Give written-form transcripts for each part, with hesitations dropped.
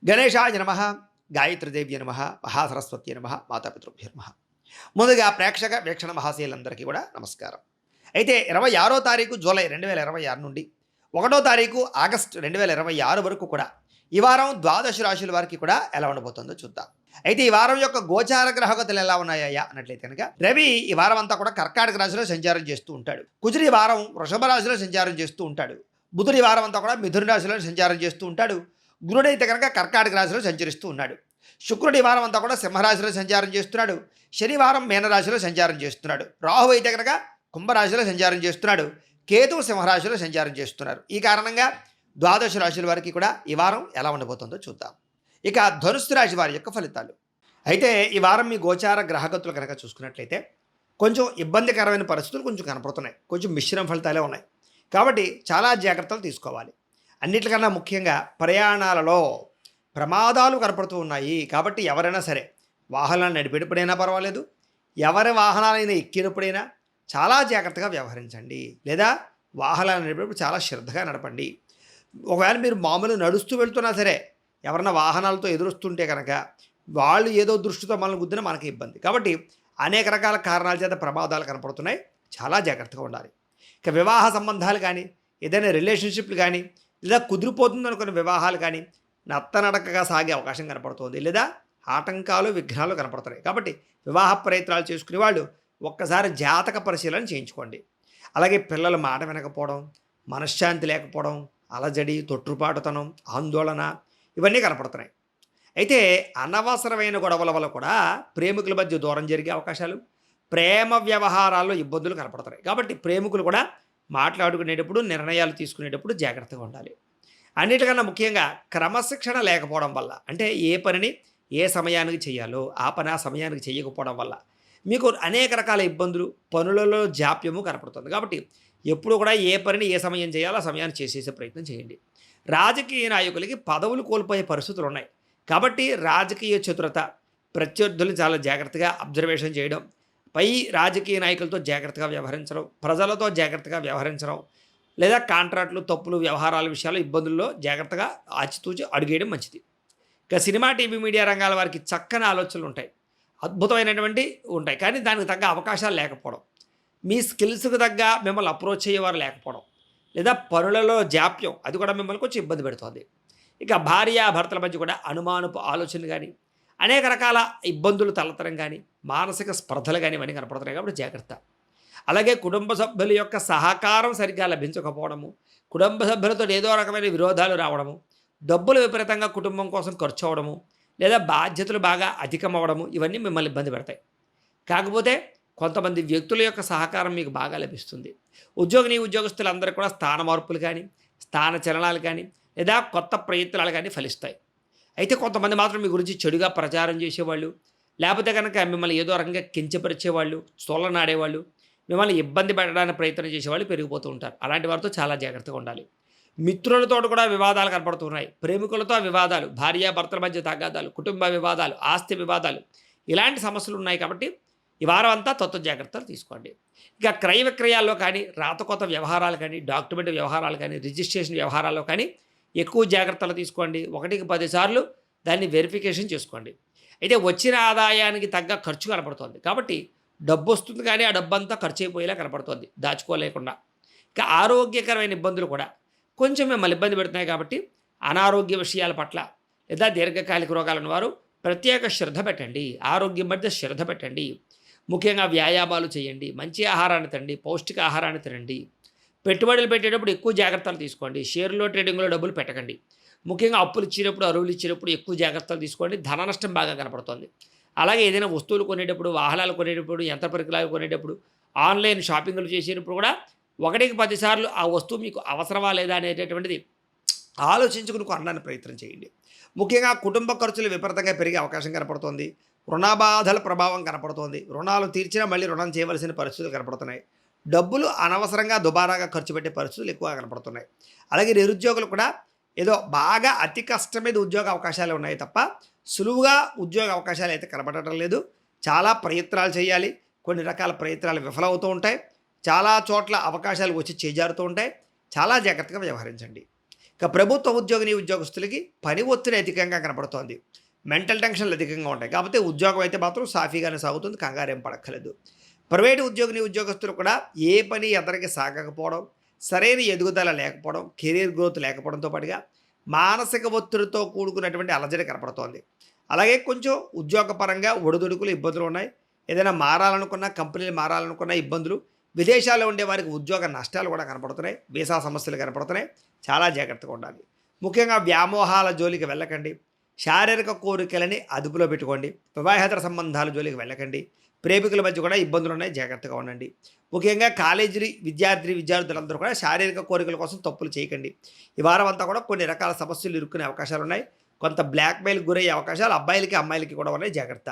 గణేశాయ నమః, గాయత్రీదేవ్య నమః, మహాసరస్వతి నమః, మాతాపితృభ్యో నమః. ముందుగా ప్రేక్షక వీక్షణ మహాశయులందరికీ కూడా నమస్కారం. అయితే 26వ తారీఖు జూలై 2026 నుండి 1వ తారీఖు ఆగస్టు 2026 వరకు కూడా ఈ వారం ద్వాదశ రాశుల వారికి కూడా ఎలా ఉండబోతుందో చూద్దాం. అయితే ఈ వారం యొక్క గోచార గ్రహగతులు ఎలా ఉన్నాయా అన్నట్లయితే కనుక రవి ఈ వారం అంతా కూడా కర్కాటక రాశిలో సంచారం చేస్తూ ఉంటాడు. కుజుడు ఈ వారం వృషభ రాశిలో సంచారం చేస్తూ ఉంటాడు. బుధుడు ఈ వారం అంతా కూడా మిథున రాశిలో సంచారం చేస్తూ ఉంటాడు. గురుడు అయితే కనుక కర్కాటక రాశిలో సంచరిస్తూ ఉన్నాడు. శుక్రుడు ఈ వారం అంతా కూడా సింహరాశిలో సంచారం చేస్తున్నాడు. శనివారం మీనరాశిలో సంచారం చేస్తున్నాడు. రాహు అయితే కనుక కుంభరాశిలో సంచారం చేస్తున్నాడు. కేతువు సింహరాశిలో సంచారం చేస్తున్నారు. ఈ కారణంగా ద్వాదశ రాశుల వారికి కూడా ఈ వారం ఎలా ఉండబోతుందో చూద్దాం. ఇక ధనుస్సు రాశి వారి యొక్క ఫలితాలు. అయితే ఈ వారం మీ గోచార గ్రహగతులు కనుక చూసుకున్నట్లయితే కొంచెం ఇబ్బందికరమైన పరిస్థితులు కొంచెం కనపడుతున్నాయి. కొంచెం మిశ్రమ ఫలితాలే ఉన్నాయి. కాబట్టి చాలా జాగ్రత్తలు తీసుకోవాలి. అన్నిటికన్నా ముఖ్యంగా ప్రయాణాలలో ప్రమాదాలు కనపడుతూ ఉన్నాయి. కాబట్టి ఎవరైనా సరే వాహనాలు నడిపేటప్పుడైనా పర్వాలేదు, ఎవరి వాహనాలైనా ఎక్కినప్పుడైనా చాలా జాగ్రత్తగా వ్యవహరించండి. లేదా వాహనాలు నడిపేటప్పుడు చాలా శ్రద్ధగా నడపండి. ఒకవేళ మీరు మామూలు నడుస్తూ వెళ్తున్నా సరే ఎవరైనా వాహనాలతో ఎదురుస్తుంటే కనుక వాళ్ళు ఏదో దృష్టితో మనల్ని గుద్దినా మనకి ఇబ్బంది. కాబట్టి అనేక రకాల కారణాల చేత ప్రమాదాలు కనపడుతున్నాయి. చాలా జాగ్రత్తగా ఉండాలి. ఇక వివాహ సంబంధాలు కానీ, ఏదైనా రిలేషన్షిప్లు కానీ, లేదా కుదిరిపోతుంది అనుకున్న వివాహాలు కానీ నత్తనడకగా సాగే అవకాశం కనపడుతుంది. లేదా ఆటంకాలు, విఘ్నాలు కనపడుతున్నాయి. కాబట్టి వివాహ ప్రయత్నాలు చేసుకునే వాళ్ళు ఒక్కసారి జాతక పరిశీలన చేయించుకోండి. అలాగే పిల్లల మాట వినకపోవడం, మనశ్శాంతి లేకపోవడం, అలజడి, తొట్టుపాటుతనం, ఆందోళన ఇవన్నీ కనపడుతున్నాయి. అయితే అనవసరమైన గొడవల వల్ల కూడా ప్రేమికుల మధ్య దూరం జరిగే అవకాశాలు, ప్రేమ వ్యవహారాల్లో ఇబ్బందులు కనపడుతున్నాయి. కాబట్టి ప్రేమికులు కూడా మాట్లాడుకునేటప్పుడు, నిర్ణయాలు తీసుకునేటప్పుడు జాగ్రత్తగా ఉండాలి. అన్నిటికన్నా ముఖ్యంగా క్రమశిక్షణ లేకపోవడం వల్ల, అంటే ఏ పనిని ఏ సమయానికి చేయాలో ఆ పని ఆ సమయానికి చేయకపోవడం వల్ల మీకు అనేక రకాల ఇబ్బందులు, పనులలో జాప్యము కనపడుతుంది. కాబట్టి ఎప్పుడు కూడా ఏ పనిని ఏ సమయం చేయాలో ఆ సమయాన్ని చేసేసే ప్రయత్నం చేయండి. రాజకీయ నాయకులకి పదవులు కోల్పోయే పరిస్థితులు ఉన్నాయి. కాబట్టి రాజకీయ చతురత, ప్రత్యర్థులను చాలా జాగ్రత్తగా అబ్జర్వేషన్ చేయడం, పై రాజకీయ నాయకులతో జాగ్రత్తగా వ్యవహరించడం, ప్రజలతో జాగ్రత్తగా వ్యవహరించడం, లేదా కాంట్రాక్టులు, తప్పులు, వ్యవహారాల విషయాలు, ఇబ్బందుల్లో జాగ్రత్తగా ఆచితూచి అడుగేయడం మంచిది. ఇక సినిమా, టీవీ, మీడియా రంగాల వారికి చక్కని ఆలోచనలు ఉంటాయి, అద్భుతమైనటువంటి ఉంటాయి. కానీ దానికి తగ్గ అవకాశాలు లేకపోవడం, మీ స్కిల్స్కి తగ్గ మిమ్మల్ని అప్రోచ్ అయ్యేవారు లేకపోవడం, లేదా పనులలో జాప్యం, అది కూడా మిమ్మల్ని కొంచెం ఇబ్బంది పెడుతుంది. ఇక భార్యాభర్తల మధ్య కూడా అనుమానపు ఆలోచనలు కానీ, అనేక రకాల ఇబ్బందులు తలెత్తడం కానీ, మానసిక స్పర్ధలు కానీ ఇవన్నీ కనపడుతున్నాయి. కాబట్టి జాగ్రత్త. అలాగే కుటుంబ సభ్యుల యొక్క సహకారం సరిగ్గా లభించకపోవడము, కుటుంబ సభ్యులతో ఏదో రకమైన విరోధాలు రావడము, డబ్బులు విపరీతంగా కుటుంబం కోసం ఖర్చు అవ్వడము, లేదా బాధ్యతలు బాగా అధికమవ్వడము, ఇవన్నీ మిమ్మల్ని ఇబ్బంది పెడతాయి. కాకపోతే కొంతమంది వ్యక్తుల యొక్క సహకారం మీకు బాగా లభిస్తుంది. ఉద్యోగస్తులందరూ కూడా స్థాన మార్పులు కానీ, స్థాన చలనాలు కానీ, లేదా కొత్త ప్రయత్నాలు కానీ ఫలిస్తాయి. అయితే కొంతమంది మాత్రం మీ గురించి చెడుగా ప్రచారం చేసేవాళ్ళు, లేకపోతే కనుక మిమ్మల్ని ఏదో రకంగా కించపరిచేవాళ్ళు, సోలనాడేవాళ్ళు, మిమ్మల్ని ఇబ్బంది పెట్టడానికి ప్రయత్నం చేసేవాళ్ళు పెరిగిపోతూ ఉంటారు. అలాంటి వారితో చాలా జాగ్రత్తగా ఉండాలి. మిత్రులతో కూడా వివాదాలు కనపడుతున్నాయి. ప్రేమికులతో వివాదాలు, భార్యాభర్తల మధ్య తగాదాలు, కుటుంబ వివాదాలు, ఆస్తి వివాదాలు, ఇలాంటి సమస్యలు ఉన్నాయి. కాబట్టి ఈ వారం అంతా తత్వ జాగ్రత్తలు తీసుకోండి. ఇక క్రయ విక్రయాల్లో కానీ, రాతకోత వ్యవహారాలు కానీ, డాక్యుమెంట్ వ్యవహారాలు కానీ, రిజిస్ట్రేషన్ వ్యవహారాల్లో కానీ ఎక్కువ జాగ్రత్తలు తీసుకోండి. 1కి 10 సార్లు దాన్ని వెరిఫికేషన్ చేసుకోండి. అయితే వచ్చిన ఆదాయానికి తగ్గ ఖర్చు కనపడుతుంది. కాబట్టి డబ్బు వస్తుంది కానీ ఆ డబ్బంతా ఖర్చు అయిపోయేలా కనపడుతుంది, దాచుకోలేకుండా. ఇక ఆరోగ్యకరమైన ఇబ్బందులు కూడా కొంచెం మిమ్మల్ని ఇబ్బంది పెడుతున్నాయి. కాబట్టి అనారోగ్య విషయాల పట్ల, లేదా దీర్ఘకాలిక రోగాలను వారు ప్రత్యేక శ్రద్ధ పెట్టండి. ఆరోగ్యం మధ్య శ్రద్ధ పెట్టండి. ముఖ్యంగా వ్యాయామాలు చేయండి, మంచి ఆహారాన్ని తినండి, పౌష్టిక ఆహారాన్ని తినండి. పెట్టుబడులు పెట్టేటప్పుడు ఎక్కువ జాగ్రత్తలు తీసుకోండి. షేర్లో, ట్రేడింగ్లో డబ్బులు పెట్టకండి. ముఖ్యంగా అప్పులు ఇచ్చినప్పుడు, అరువులు ఇచ్చినప్పుడు ఎక్కువ జాగ్రత్తలు తీసుకోండి. ధన నష్టం బాగా కనపడుతుంది. అలాగే ఏదైనా వస్తువులు కొనేటప్పుడు, వాహనాలు కొనేటప్పుడు, యంత్ర పరికరాలు కొనేటప్పుడు, ఆన్లైన్ షాపింగ్లు చేసేటప్పుడు కూడా 1కి 10 సార్లు ఆ వస్తువు మీకు అవసరమా లేదా అనేటటువంటిది ఆలోచించుకుని కొనడానికి ప్రయత్నం చేయండి. ముఖ్యంగా కుటుంబ ఖర్చులు విపరీతంగా పెరిగే అవకాశం కనపడుతోంది. రుణబాధల ప్రభావం కనపడుతోంది. రుణాలు తీర్చినా మళ్ళీ రుణం చేయవలసిన పరిస్థితులు కనపడుతున్నాయి. డబ్బులు అనవసరంగా దుబారాగా ఖర్చు పెట్టే పరిస్థితులు ఎక్కువగా కనపడుతున్నాయి. అలాగే నిరుద్యోగులు కూడా ఏదో బాగా అతి కష్టం మీద ఉద్యోగ అవకాశాలు ఉన్నాయి తప్ప సులువుగా ఉద్యోగ అవకాశాలు అయితే కనపడటం లేదు. చాలా ప్రయత్నాలు చేయాలి. కొన్ని రకాల ప్రయత్నాలు విఫలమవుతూ ఉంటాయి. చాలా చోట్ల అవకాశాలు వచ్చి చేజారుతూ ఉంటాయి. చాలా జాగ్రత్తగా వ్యవహరించండి. ఇక ప్రభుత్వ ఉద్యోగిని ఉద్యోగస్తులకి పని ఒత్తిడి అధికంగా కనపడుతోంది. మెంటల్ టెన్షన్లు అధికంగా ఉంటాయి. కాకపోతే ఉద్యోగం అయితే మాత్రం సాఫీగానే సాగుతుంది. కంగారేం పడక్కర్లేదు. ప్రైవేటు ఉద్యోగిని ఉద్యోగస్తులు కూడా ఏ పని ఎదరికి సాగకపోవడం, సరైన ఎదుగుదల లేకపోవడం, కెరీర్ గ్రోత్ లేకపోవడంతో పాటుగా మానసిక ఒత్తిడితో కూడుకున్నటువంటి అలజడి కనపడుతోంది. అలాగే కొంచెం ఉద్యోగపరంగా ఒడిదుడుకులు, ఇబ్బందులు ఉన్నాయి. ఏదైనా మారాలనుకున్నా, కంపెనీలు మారాలనుకున్న ఇబ్బందులు, విదేశాల్లో ఉండే వారికి ఉద్యోగ నష్టాలు కూడా కనపడుతున్నాయి. వీసా సమస్యలు కనపడుతున్నాయి. చాలా జాగ్రత్తగా ఉండాలి. ముఖ్యంగా వ్యామోహాల జోలికి వెళ్ళకండి. శారీరక కోరికలని అదుపులో పెట్టుకోండి. వివాహేతర సంబంధాల జోలికి వెళ్ళకండి. ప్రేమికుల మధ్య కూడా ఇబ్బందులు ఉన్నాయి. జాగ్రత్తగా ఉండండి. ముఖ్యంగా కాలేజీ విద్యార్థులందరూ కూడా శారీరక కోరికల కోసం తప్పులు చేయకండి. ఈ వారం అంతా కూడా కొన్ని రకాల సమస్యలు ఇరుక్కునే అవకాశాలు ఉన్నాయి. కొంత బ్లాక్మెయిల్ గురయ్యే అవకాశాలు అబ్బాయిలకి, అమ్మాయిలకి కూడా ఉన్నాయి. జాగ్రత్త.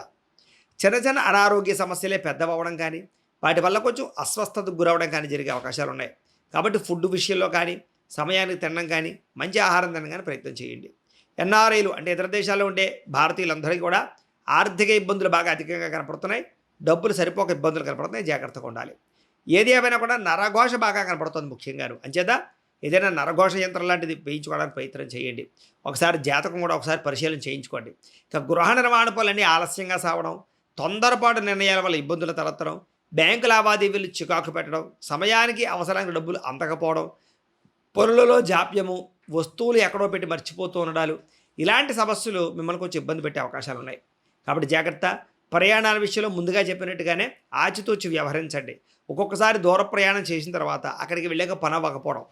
చిన్న చిన్న అనారోగ్య సమస్యలే పెద్దవడం కానీ, వాటి వల్ల కొంచెం అస్వస్థతకు గురవడం కానీ జరిగే అవకాశాలు ఉన్నాయి. కాబట్టి ఫుడ్ విషయంలో కానీ, సమయానికి తినడం కానీ, మంచి ఆహారం తినడం కానీ ప్రయత్నం చేయండి. ఎన్ఆర్ఐలు అంటే ఇతర దేశాల్లో ఉండే భారతీయులందరికీ కూడా ఆర్థిక ఇబ్బందులు బాగా అధికంగా కనపడుతున్నాయి. డబ్బులు సరిపోక ఇబ్బందులు కనపడుతున్నాయి. జాగ్రత్తగా ఉండాలి. ఏది ఏమైనా కూడా నరఘోష బాగా కనపడుతుంది ముఖ్యంగాను. అంచేత ఏదైనా నరఘోష యంత్రం లాంటిది వేయించుకోవడానికి ప్రయత్నం చేయండి. ఒకసారి జాతకం కూడా ఒకసారి పరిశీలన చేయించుకోండి. ఇక గృహ నిర్మాణ పనులన్నీ ఆలస్యంగా సావడం, తొందరపాటు నిర్ణయాల వల్ల ఇబ్బందులు తలెత్తడం, బ్యాంకు లావాదేవీలు చికాకు పెట్టడం, సమయానికి అవసరానికి డబ్బులు అందకపోవడం, పనులలో జాప్యము, వస్తువులు ఎక్కడో పెట్టి మర్చిపోతూ ఉండడాలు, ఇలాంటి సమస్యలు మిమ్మల్ని కొంచెం ఇబ్బంది పెట్టే అవకాశాలు ఉన్నాయి. కాబట్టి జాగ్రత్త. ప్రయాణాల విషయంలో ముందుగా చెప్పినట్టుగానే ఆచితూచి వ్యవహరించండి. ఒక్కొక్కసారి దూర ప్రయాణం చేసిన తర్వాత అక్కడికి వెళ్ళాక పని అవ్వకపోవడం,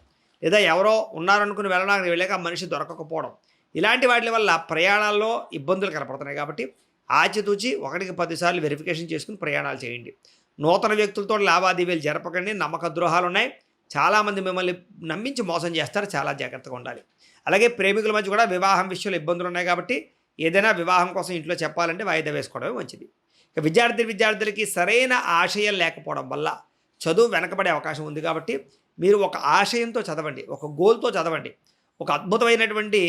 లేదా ఎవరో ఉన్నారనుకుని వెళ్ళడానికి వెళ్ళాక మనిషి దొరకకపోవడం, ఇలాంటి వాటి వల్ల ప్రయాణాల్లో ఇబ్బందులు కనపడుతున్నాయి. కాబట్టి ఆచితూచి 1కి 10 సార్లు వెరిఫికేషన్ చేసుకుని ప్రయాణాలు చేయండి. నూతన వ్యక్తులతో లావాదేవీలు జరపకండి. నమ్మక ద్రోహాలు ఉన్నాయి. చాలామంది మిమ్మల్ని నమ్మించి మోసం చేస్తారు. చాలా జాగ్రత్తగా ఉండాలి. అలాగే ప్రేమికుల మధ్య కూడా వివాహం విషయంలో ఇబ్బందులు ఉన్నాయి. కాబట్టి ఏదైనా వివాహం కోసం ఇంట్లో చెప్పాలంటే వాయిదా వేసుకోవడమే మంచిది. ఇక విద్యార్థులకి సరైన ఆశయం లేకపోవడం వల్ల చదువు వెనకబడే అవకాశం ఉంది. కాబట్టి మీరు ఒక ఆశయంతో చదవండి, ఒక గోల్తో చదవండి, ఒక అద్భుతమైనటువంటి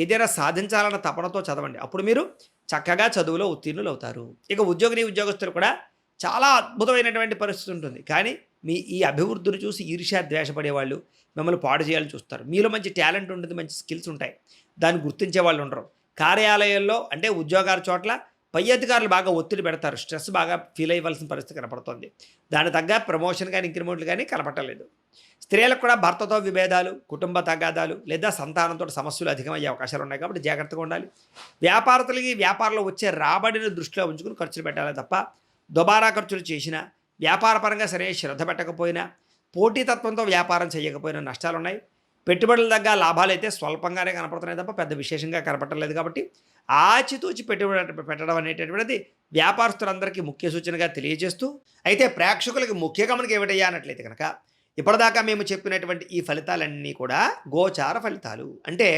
ఏదైనా సాధించాలన్న తపనతో చదవండి. అప్పుడు మీరు చక్కగా చదువులో ఉత్తీర్ణులు అవుతారు. ఇక ఉద్యోగస్తులు కూడా చాలా అద్భుతమైనటువంటి పరిస్థితి ఉంటుంది. కానీ మీ ఈ అభివృద్ధిని చూసి ఈర్ష్య, ద్వేషపడే వాళ్ళు మిమ్మల్ని పాడు చేయాలని చూస్తారు. మీలో మంచి టాలెంట్ ఉంటుంది, మంచి స్కిల్స్ ఉంటాయి. దాన్ని గుర్తించే వాళ్ళు ఉండరు. కార్యాలయాల్లో అంటే ఉద్యోగాల చోట్ల పై అధికారులు బాగా ఒత్తిడి పెడతారు. స్ట్రెస్ బాగా ఫీల్ అయ్యవలసిన పరిస్థితి కనపడుతుంది. దాని తగ్గ ప్రమోషన్ కానీ, ఇంక్రిమెంట్లు కానీ కనపడలేదు. స్త్రీలకు కూడా భర్తతో విభేదాలు, కుటుంబ తగాదాలు లేదా సంతానంతో సమస్యలు అధికమయ్యే అవకాశాలు ఉన్నాయి. కాబట్టి జాగ్రత్తగా ఉండాలి. వ్యాపారస్తులకి వ్యాపారంలో వచ్చే రాబడిని దృష్టిలో ఉంచుకుని ఖర్చులు పెట్టాలి తప్ప దుబారా ఖర్చులు చేసినా, వ్యాపారపరంగా సరైన శ్రద్ధ పెట్టకపోయినా, పోటీతత్వంతో వ్యాపారం చేయకపోయినా నష్టాలున్నాయి. పెట్టుబడుల తగ్గ లాభాలు అయితే స్వల్పంగానే కనపడుతున్నాయి తప్ప పెద్ద విశేషంగా కనపడలేదు. కాబట్టి ఆచితూచి పెట్టుబడి పెట్టడం అనేటటువంటిది వ్యాపారస్తులందరికీ ముఖ్య సూచనగా తెలియజేస్తూ, అయితే ప్రేక్షకులకి ముఖ్య గమనిక ఏమిటయ్యా అన్నట్లయితే కనుక, ఇప్పటిదాకా మేము చెప్పినటువంటి ఈ ఫలితాలన్నీ కూడా గోచార ఫలితాలు. అంటే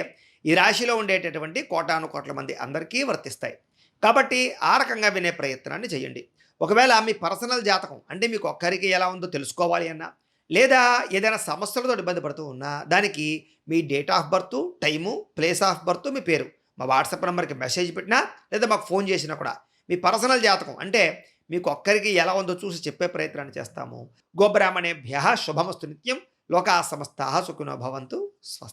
ఈ రాశిలో ఉండేటటువంటి కోటాను కోట్ల మంది అందరికీ వర్తిస్తాయి. కాబట్టి ఆ రకంగా వినే ప్రయత్నాన్ని చేయండి. ఒకవేళ మీ పర్సనల్ జాతకం అంటే మీకు ఒక్కరికి ఎలా ఉందో తెలుసుకోవాలి అన్నా, లేదా ఏదైనా సమస్యలతో ఇబ్బంది పడుతూ ఉన్నా, దానికి మీ date of birth, time, place of birth, మీ పేరు మా వాట్సాప్ నెంబర్కి మెసేజ్ పెట్టినా, లేదా మాకు ఫోన్ చేసినా కూడా మీ పర్సనల్ జాతకం అంటే మీకు ఒక్కరికి ఎలా ఉందో చూసి చెప్పే ప్రయత్నాన్ని చేస్తాము. గోబ్రాహ్మణేభ్యః శుభమస్తు నిత్యం. లోకా సమస్తాః సుఖినో భవంతు. స్వస్తి.